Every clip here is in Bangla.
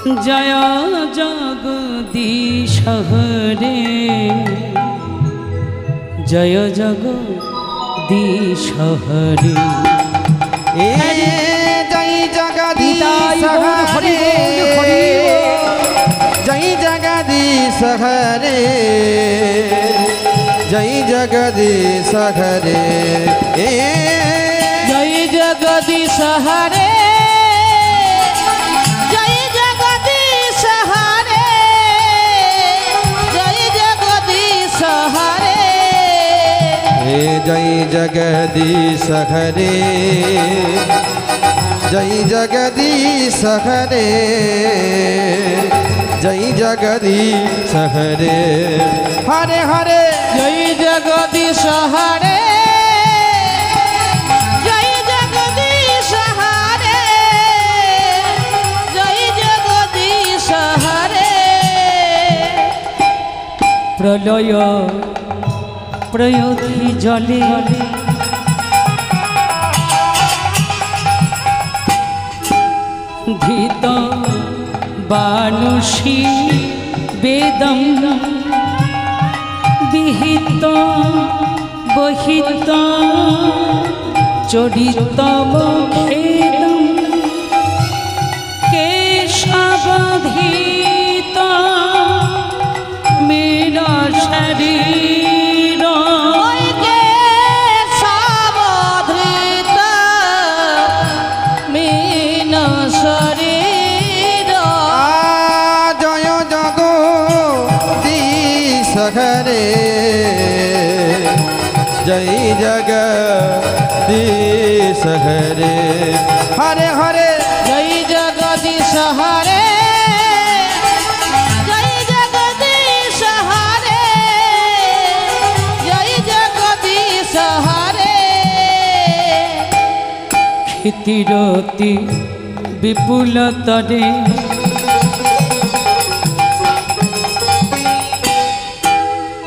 জয় জগদীশ হরে, জয় জগদীশ হরে। জয় জগদীশ হরে, জয় জগদীশ হরে, জয় জগদীশ হরে, জয় জগদীশ হরে, জয় জগদীশ হরে, জয় জগদীশ হরে, জয় জগদীশ হরে, জয় জগদীশ হরে, জয় জগদীশ হরে, হরে হরে জয় জগদীশ হরে, জয় জগদীশ হরে, জয় জগদীশ হরে। প্রলয় প্রয়োগী জলে ধীত বানুষী বেদম বিহিত বহিত চরিতম খেদম কেশবধীত মেরা শরীর, কেশবধীত মেরা শরীর। জয় জগদীশ হরে, জয় জগদীশ হরে, হরে হরে জয় জগদীশ হরে, জয় জগদীশ হরে, জয় জগদীশ হরে। ক্ষিতিরতি বিপুল তরে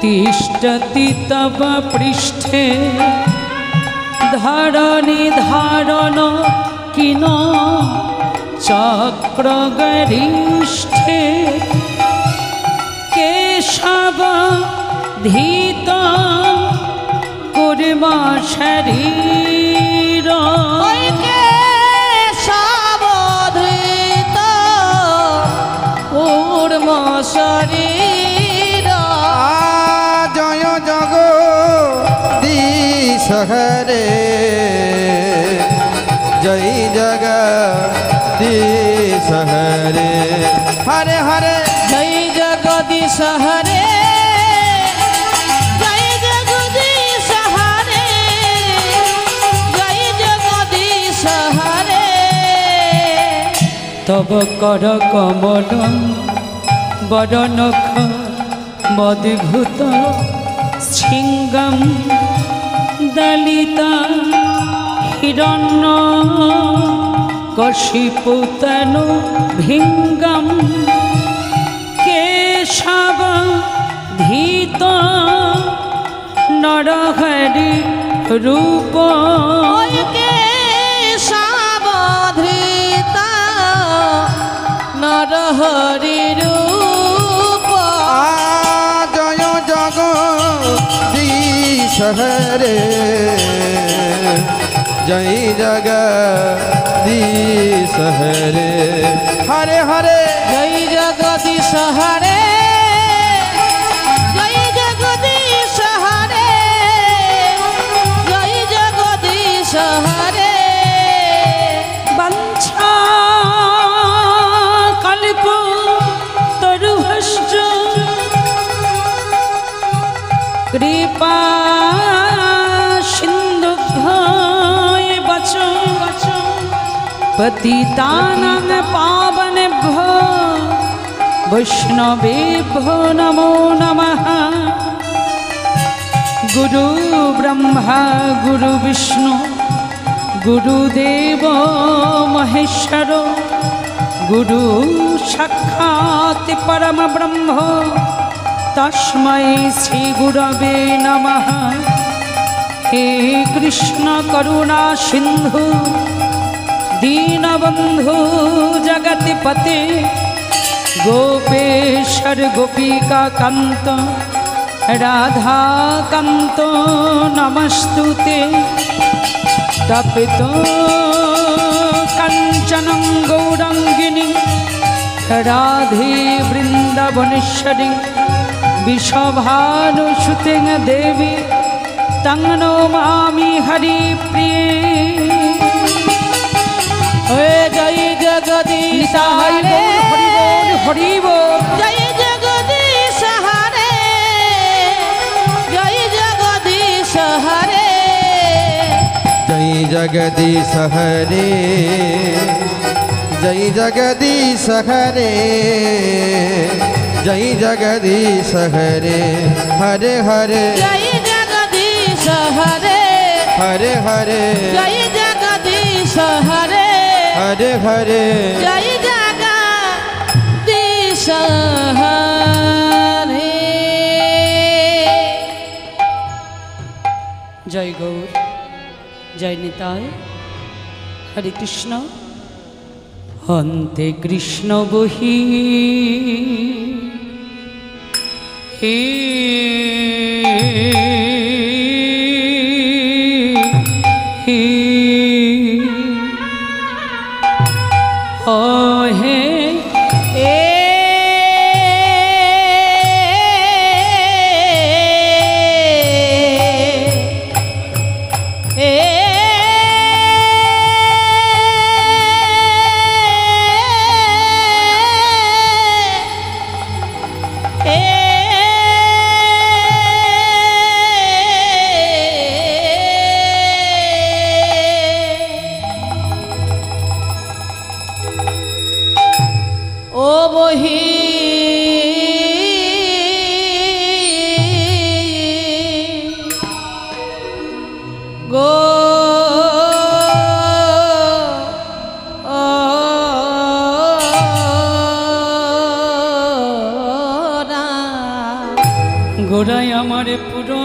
তিষ্ঠতি তব পৃষ্ঠে, ধরণী ধারণ কিন চক্র গরিষ্ঠে, কেশব ধীত কুর্মা শরীর, কেশব ধীত কুর্মা শরীর। জয় জগদীশ হরে, জয় জগদীশ হরে, হরে হরে জয় জগদীশ হরে, জয় জগদীশ হরে, জয় জগদীশ হরে। তব কর কমল বরনখ মদ্ভূত শৃঙ্গম দলিতা হিরণ্য কশিপুতনু ভিঙ্গম কেশব ধীত নরহরি রূপ, কেশব ধীত নরহরি রূপ। জয় জগদীশ হরে, জয় জগদীশ হরে, হরে হরে জয় জগদীশ হরে, জয় জগদীশ হরে, জয় জগদীশ হরে। বাঞ্ছা কল্প তরুভশ্চ কৃপা সিন্ধুভ্যয় বচো পতিতানাং পাবনেভ্যো বৈষ্ণবেভ্যো নমো নমঃ। গুরু ব্রহ্মা গুরু বিষ্ণু গুরুদেব মহেশ্বর, গুরু সাক্ষাৎ পরম ব্রহ্ম তস্मै শ্রী গুরবে নমঃ। হে কৃষ্ণ করুণা সিন্ধু দীনবন্ধু জগৎপতে গোপেশ্বর গোপিকা কান্ত রাধা কান্ত নমস্তুতে তপিত কাঞ্চনং গৌরাঙ্গিনী রাধে বৃন্দাবনেশ্বরী বিষভানুসুতে দেবী তং নমামি হরিপ্রিয়ে। জয় জগদীশ হরি বল হরি বল। জয় জগদীশ হরে জয় জগদীশ হরে जय जगदीश हरे जय जगदीश हरे जय जगदीश हरे हरे हरे जय जगदीश हरे हरे हरे जय जगदीश हरे हरे हरे जय जगदीश हरे। जय गौर जय निताय हरे कृष्ण। हन्ते कृष्ण बही हे हे ओ हे গোড়ায় আমার পুরো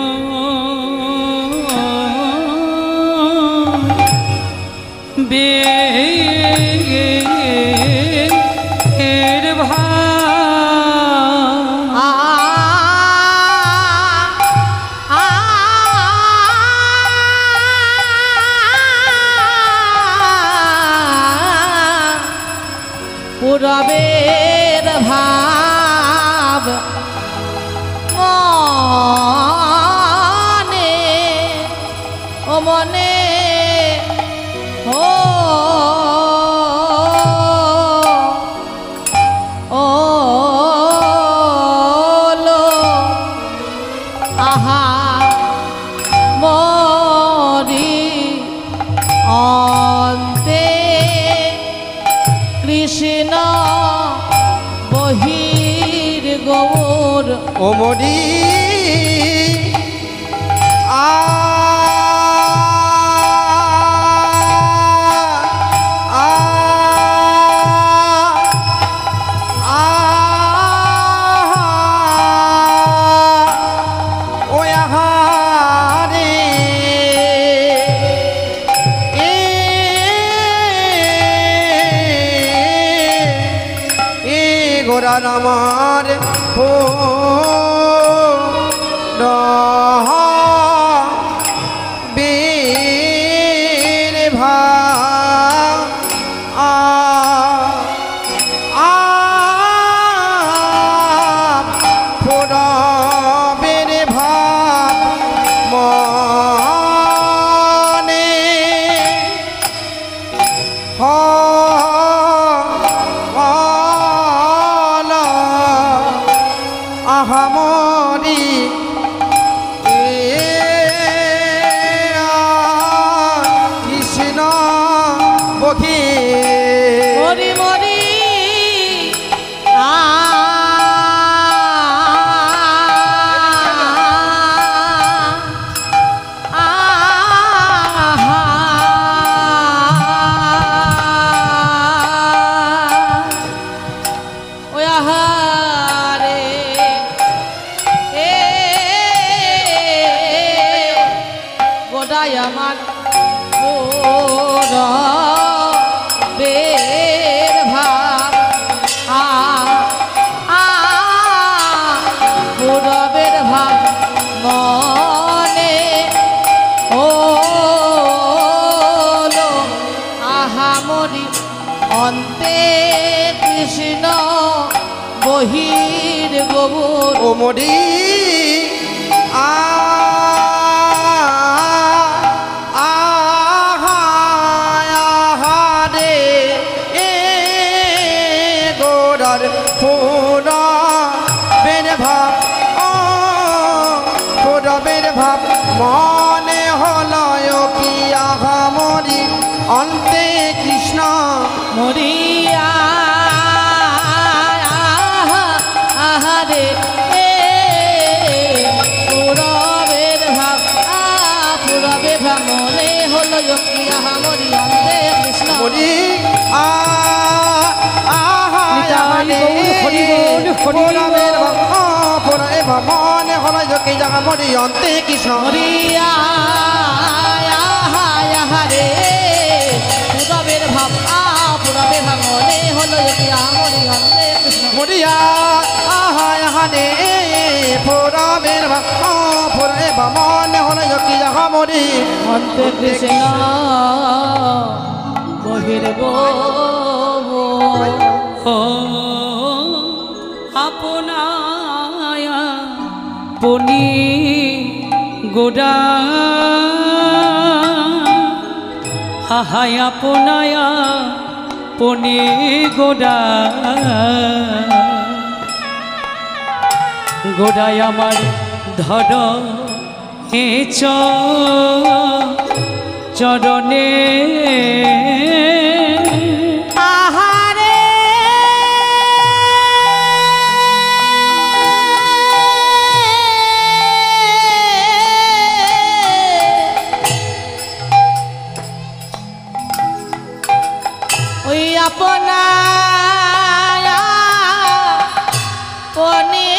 বের পুরবের ভাব মনে ও মনে ও লো আহা মরি অন্তে কৃষ্ণ বহির গৌর ओमोडी आ आ आ ओ यहाँ रे ए गोरा रामार हो बीर भा आ आ पुरा बीर भा मने हा আহামরি কৃষ্ণ বখি মরি মরি আমার বের ভাব ও মরি আহারে এ গোরার ফোরা বের ভাব ফোরবের ভাব মনে হলো কি আহা মরি অন্তে কৃষ্ণ মরিয়া আহারে এ পুরবের ভাব পুরবের ভাব মনে হলো কি আহা মরি অন্তে কৃষ্ণ মরি মনে হলো কি আহা মরি অন্তে কৃষ্ণ মরিয়া আহারে পুরবের ভাব পুরবের ভাব মনে হলো কি আহা মরি অন্তে কৃষ্ণ মরিয়া আহারে ফোরবের ভাব মনে হলো কি আহা মরি অন্তে কৃষ্ণ বহির গো ও আপনায়া পনি গোড়া হাহাই আপনায়া পনি গোড়া গোড়ায় আমার ধর হে চরণে আহারে ওই আপনা পনি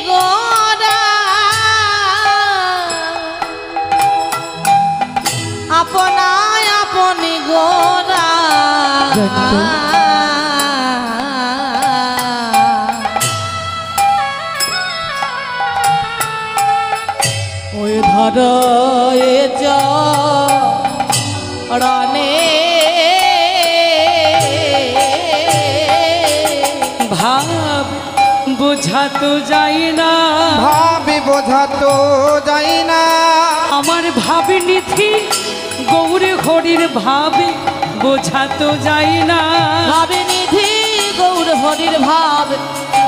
গোরা আপনায় আপনি গোরা ওই ধর এ চরণে ভাব বোঝা তো যাই না ভাবে বোঝা তো যাই না আমার ভাবে নিথি গৌর হরির ভাবে বোঝা তো যাই না ভাবে নিধি গৌর হরির ভাব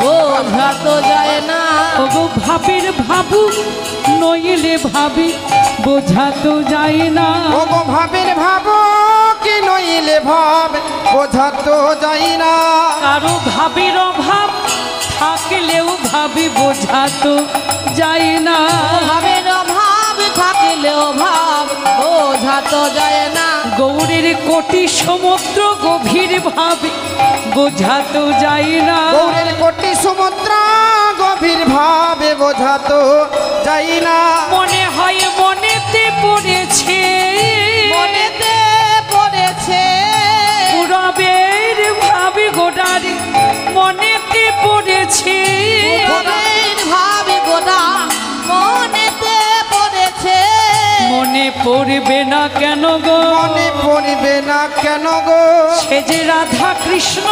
বোঝা তো যায় না ওগো ভাবের ভাবু নইলে ভাবি বোঝা তো যাই না ও গো ভাবের ভাব কি নইলে ভাব বোঝা তো যাই না কারো ভাবের অভাব থাকলেও ভাবি বোঝা তো যাই না ভাবের অভাব থাকলেও ভাব বোঝা তো যায় না গৌরের কোটি সমুদ্র গভীর ভাবে বোঝা তো যাই না গৌরের কোটি সমুদ্র গভীর ভাবে বোঝা তো যাই না মনে হয় মনেতে পড়েছে মনেতে পড়েছে পুরবের ভাবে গোটার মনেতে পড়েছে মনের ভাব গোদা মনেতে পড়েছে মনে পড়বে না কেন গো মনে পড়বে না কেন গো সে যে রাধা কৃষ্ণ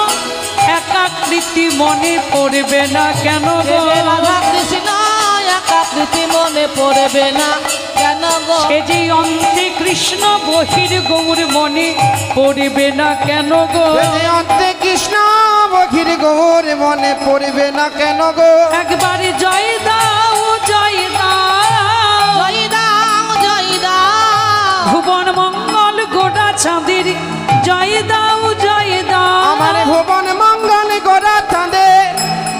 একাকৃতি মনে পড়বে না কেন গো রাধা কৃষ্ণ একাকৃতি মনে পড়বে না কেন গো সে যে অন্তে কৃষ্ণ বহির গৌর মনে পড়বে না কেন গো যে অন্তে কৃষ্ণ বহির গৌর মনে পড়বে না কেন গো একবার জয় দাও জয় দাও জয় দাও জয় দাও ভুবন মঙ্গল গোটা চাঁদের জয় দাও জয় দাও আমার ভুবন মঙ্গল গোরা চাঁদে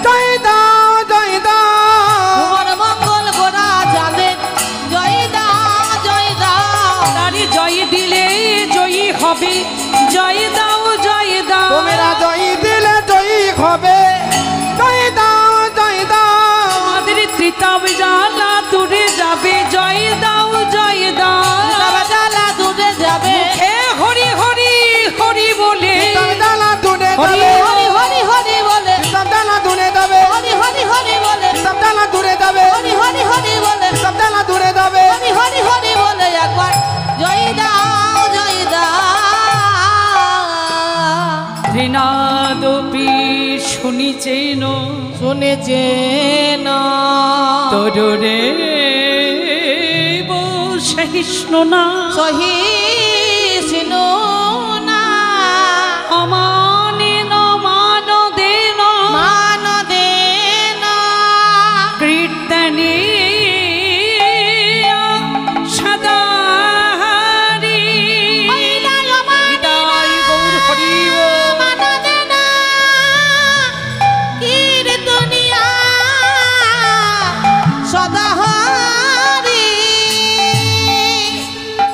জয় দাও জয় দাও ভুবন মঙ্গল গোরা চাঁদে জয় দাও জয় দাও তারি জয় দিলে জয়ী হবে জয় দাও জয় দাও তোমরা জয় দিলে জয়ী হবে জয় দাও জয় দাও আমাদের ত্রিতাব জ্বালা দূরে যাবে জয় দাও জয় দাও জ্বালা দূরে যাবে হে হরি হরি হরি বলে জ্বালা দূরে হরি যাবে হরি হরি হরি বলে জ্বালা দূরে যাবে হরি হরি হরি বলে জ্বালা দূরে যাবে হরি হরি হরি বলে জ্বালা দূরে যাবে হরি হরি হরি বলে একবার জয় দাও জয় দাও শুনিছেন শুনেছেন তরুরে সহিষ্ণু না সহি